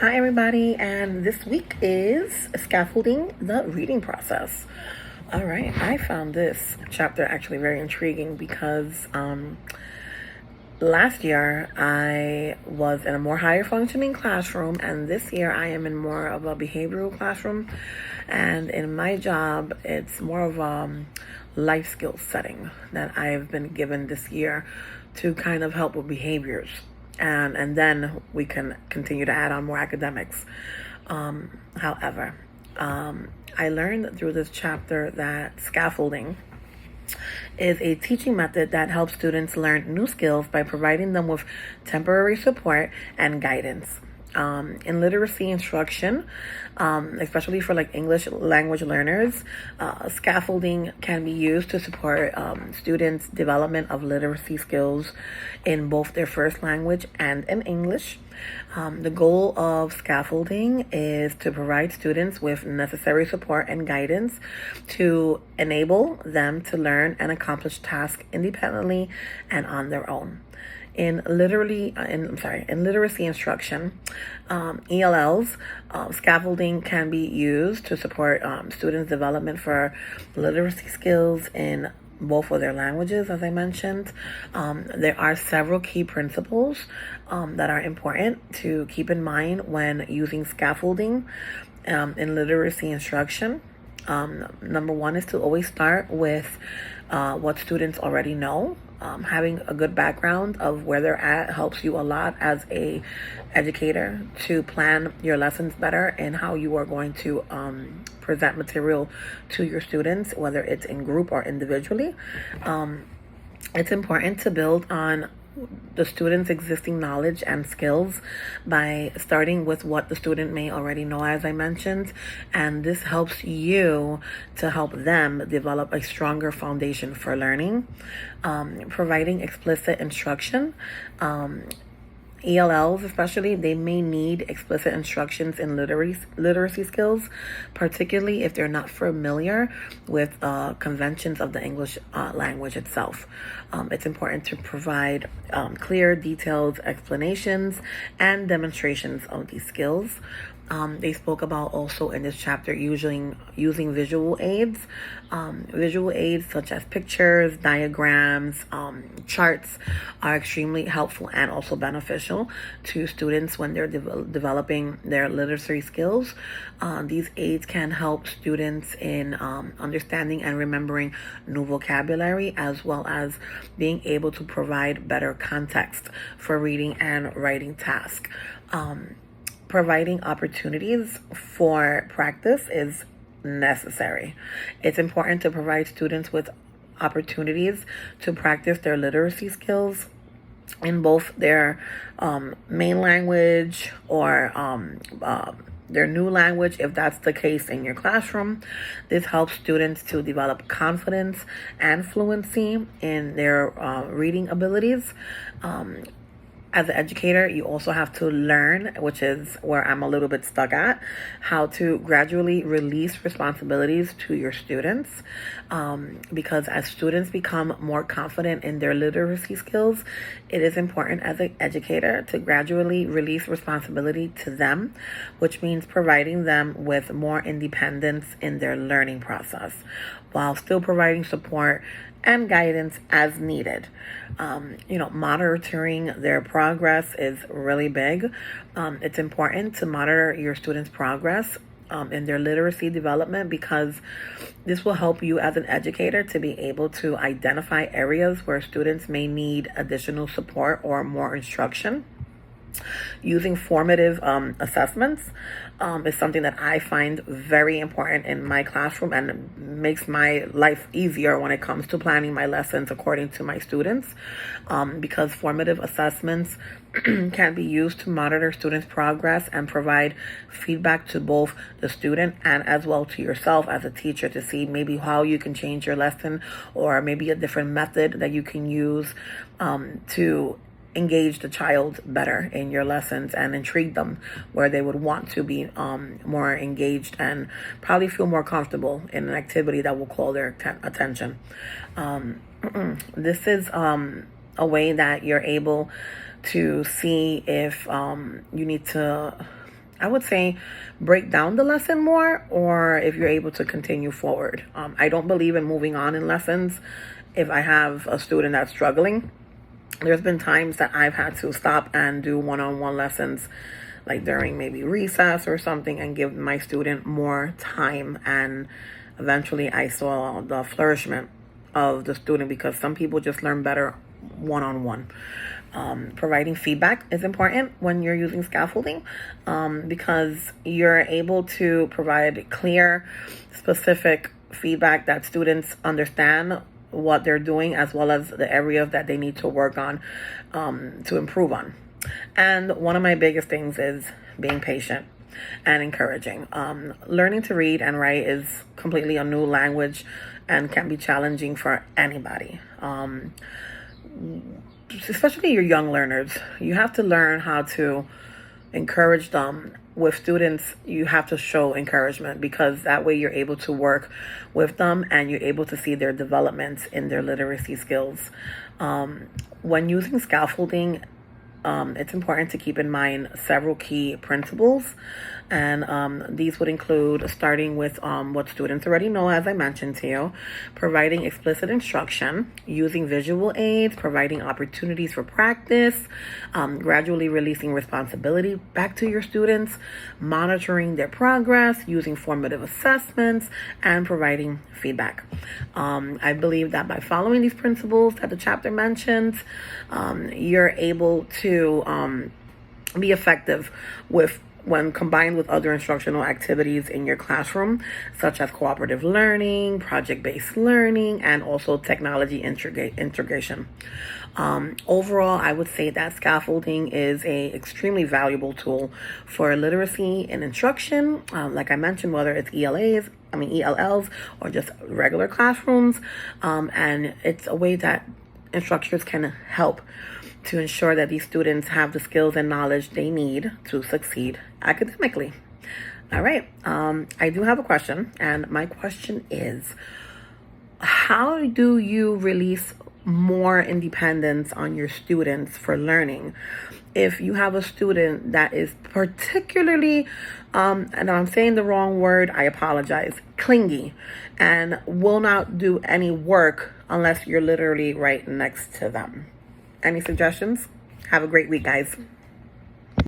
Hi, everybody, and this week is scaffolding the reading process. All right, I found this chapter actually very intriguing because last year I was in a more higher functioning classroom, and this year I am in more of a behavioral classroom. And in my job, it's more of a life skills setting that I've been given this year to kind of help with behaviors. And then we can continue to add on more academics. However, I learned through this chapter that scaffolding is a teaching method that helps students learn new skills by providing them with temporary support and guidance. In literacy instruction, especially for like English language learners, scaffolding can be used to support students' development of literacy skills in both their first language and in English. The goal of scaffolding is to provide students with necessary support and guidance to enable them to learn and accomplish tasks independently and on their own. In literacy instruction, ELLs, scaffolding can be used to support students' development for literacy skills in both of their languages, as I mentioned. There are several key principles that are important to keep in mind when using scaffolding in literacy instruction. Number one is to always start with what students already know. Having a good background of where they're at helps you a lot as a educator to plan your lessons better and how you are going to present material to your students, whether it's in group or individually. It's important to build on the student's existing knowledge and skills by starting with what the student may already know, as I mentioned, and this helps you to help them develop a stronger foundation for learning. Providing explicit instruction. ELLs especially, they may need explicit instructions in literacy skills, particularly if they're not familiar with conventions of the English language itself. It's important to provide clear, detailed explanations and demonstrations of these skills. They spoke about also in this chapter using visual aids. Visual aids such as pictures, diagrams, charts are extremely helpful and also beneficial to students when they're developing their literacy skills. These aids can help students in understanding and remembering new vocabulary, as well as being able to provide better context for reading and writing tasks. Providing opportunities for practice is necessary. It's important to provide students with opportunities to practice their literacy skills in both their main language or their new language, if that's the case in your classroom. This helps students to develop confidence and fluency in their reading abilities. As an educator, you also have to learn, which is where I'm a little bit stuck at, how to gradually release responsibilities to your students. Because as students become more confident in their literacy skills, it is important as an educator to gradually release responsibility to them, which means providing them with more independence in their learning process, while still providing support and guidance as needed. Monitoring their progress is really big. It's important to monitor your students' progress in their literacy development, because this will help you as an educator to be able to identify areas where students may need additional support or more instruction. Using formative assessments is something that I find very important in my classroom, and makes my life easier when it comes to planning my lessons according to my students, because formative assessments can be used to monitor students' progress and provide feedback to both the student and as well to yourself as a teacher, to see maybe how you can change your lesson, or maybe a different method that you can use to engage the child better in your lessons and intrigue them where they would want to be more engaged and probably feel more comfortable in an activity that will call their attention. This is a way that you're able to see if you need to I would say break down the lesson more, or if you're able to continue forward. I don't believe in moving on in lessons if I have a student that's struggling. There's been times that I've had to stop and do one-on-one lessons, like during maybe recess or something, and give my student more time. And eventually I saw the flourishment of the student, because some people just learn better one-on-one. Providing feedback is important when you're using scaffolding, because you're able to provide clear, specific feedback that students understand what they're doing, as well as the areas that they need to work on, to improve on. And one of my biggest things is being patient and encouraging. Learning to read and write is completely a new language and can be challenging for anybody. Especially your young learners, you have to learn how to encourage them. With students, you have to show encouragement, because that way you're able to work with them and you're able to see their developments in their literacy skills. When using scaffolding, it's important to keep in mind several key principles, and these would include starting with what students already know, as I mentioned to you, providing explicit instruction, using visual aids, providing opportunities for practice, gradually releasing responsibility back to your students, monitoring their progress, using formative assessments, and providing feedback. I believe that by following these principles that the chapter mentions, you're able to be effective when combined with other instructional activities in your classroom, such as cooperative learning, project-based learning, and also technology integration. Overall, I would say that scaffolding is a extremely valuable tool for literacy and instruction. Like I mentioned, whether it's ELLs, or just regular classrooms, and it's a way that instructors can help to ensure that these students have the skills and knowledge they need to succeed academically. All right, I do have a question, and my question is, how do you release more independence on your students for learning? If you have a student that is particularly, and I'm saying the wrong word, I apologize, clingy, and will not do any work unless you're literally right next to them. Any suggestions? Have a great week, guys.